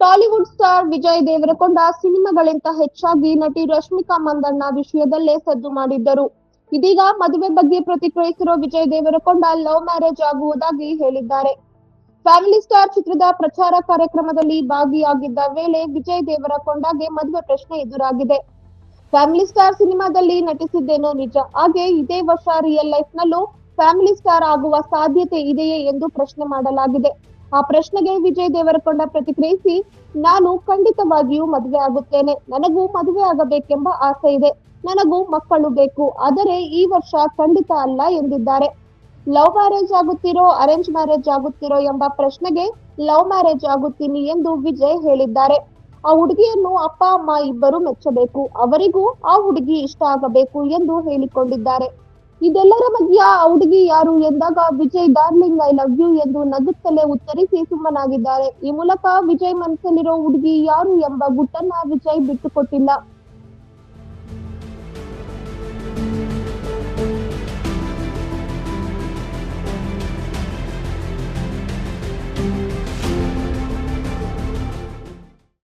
Tollywood star Vijay Deverakonda ಸಿನಿಮಾಗಳಿಂತ ಹೆಚ್ಚಾಗಿ ನಟಿ ರಶ್ಮಿಕಾ ಮಂದಣ್ಣ ವಿಷಯದಲ್ಲೇ ಸದ್ದು ಮಾಡಿದ್ದರು. ಇದೀಗ ಮದುವೆ ಬಗ್ಗೆ ಪ್ರತಿಕ್ರಿಯಿಸಿರೋ ವಿಜಯ್ ದೇವರಕೊಂಡ ಲವ್ ಮ್ಯಾರೇಜ್ ಆಗುವುದಾಗಿ ಹೇಳಿದ್ದಾರೆ. ಫ್ಯಾಮಿಲಿ ಸ್ಟಾರ್ ಚಿತ್ರದ ಪ್ರಚಾರ ಕಾರ್ಯಕ್ರಮದಲ್ಲಿ ಭಾಗಿಯಾಗಿದ್ದ ವೇಳೆ ವಿಜಯ್ ದೇವರಕೊಂಡಗೆ ಮದುವೆ ಪ್ರಶ್ನೆ ಎದುರಾಗಿದೆ. ಫ್ಯಾಮಿಲಿ ಸ್ಟಾರ್ ಸಿನಿಮಾದಲ್ಲಿ ನಟಿಸಿದ್ದೇನೋ ನಿಜ, ಹಾಗೆ ಇದೇ ವರ್ಷ ರಿಯಲ್ ಲೈಫ್ ನಲ್ಲೂ ಫ್ಯಾಮಿಲಿ ಸ್ಟಾರ್ ಆಗುವ ಸಾಧ್ಯತೆ ಇದೆಯೇ ಎಂದು ಪ್ರಶ್ನೆ ಮಾಡಲಾಗಿದೆ. ಆ ಪ್ರಶ್ನೆಗೆ ವಿಜಯ್ ದೇವರಕೊಂಡ ಪ್ರತಿಕ್ರಿಯಿಸಿ, ನಾನು ಖಂಡಿತವಾಗಿಯೂ ಮದುವೆ ಆಗುತ್ತೇನೆ. ನನಗೂ ಮದುವೆ ಆಗಬೇಕೆಂಬ ಆಸೆ ಇದೆ. ನನಗೂ ಮಕ್ಕಳು ಬೇಕು. ಆದರೆ ಈ ವರ್ಷ ಖಂಡಿತ ಅಲ್ಲ ಎಂದಿದ್ದಾರೆ. ಲವ್ ಮ್ಯಾರೇಜ್ ಆಗುತ್ತಿರೋ ಅರೇಂಜ್ ಮ್ಯಾರೇಜ್ ಆಗುತ್ತಿರೋ ಎಂಬ ಪ್ರಶ್ನೆಗೆ ಲವ್ ಮ್ಯಾರೇಜ್ ಆಗುತ್ತೀನಿ ಎಂದು ವಿಜಯ್ ಹೇಳಿದ್ದಾರೆ. ಆ ಹುಡುಗಿಯನ್ನು ಅಪ್ಪ ಅಮ್ಮ ಇಬ್ಬರು ಮೆಚ್ಚಬೇಕು. ಅವರಿಗೂ ಆ ಹುಡುಗಿ ಇಷ್ಟ ಆಗಬೇಕು ಎಂದು ಹೇಳಿಕೊಂಡಿದ್ದಾರೆ. ಇದೆಲ್ಲರ ಮಧ್ಯ ಆ ಹುಡುಗಿ ಯಾರು ಎಂದಾಗ Vijay darling I love you ಎಂದು ನಗುತ್ತಲೇ ಉತ್ತರಿಸಿ ಸುಮ್ಮನಾಗಿದ್ದಾರೆ. ಈ ಮೂಲಕ ವಿಜಯ್ ಮನಸ್ಸಲ್ಲಿರೋ ಹುಡುಗಿ ಯಾರು ಎಂಬ ಗುಟ್ಟನ್ನ ವಿಜಯ್ ಬಿಟ್ಟುಕೊಟ್ಟಿಲ್ಲ.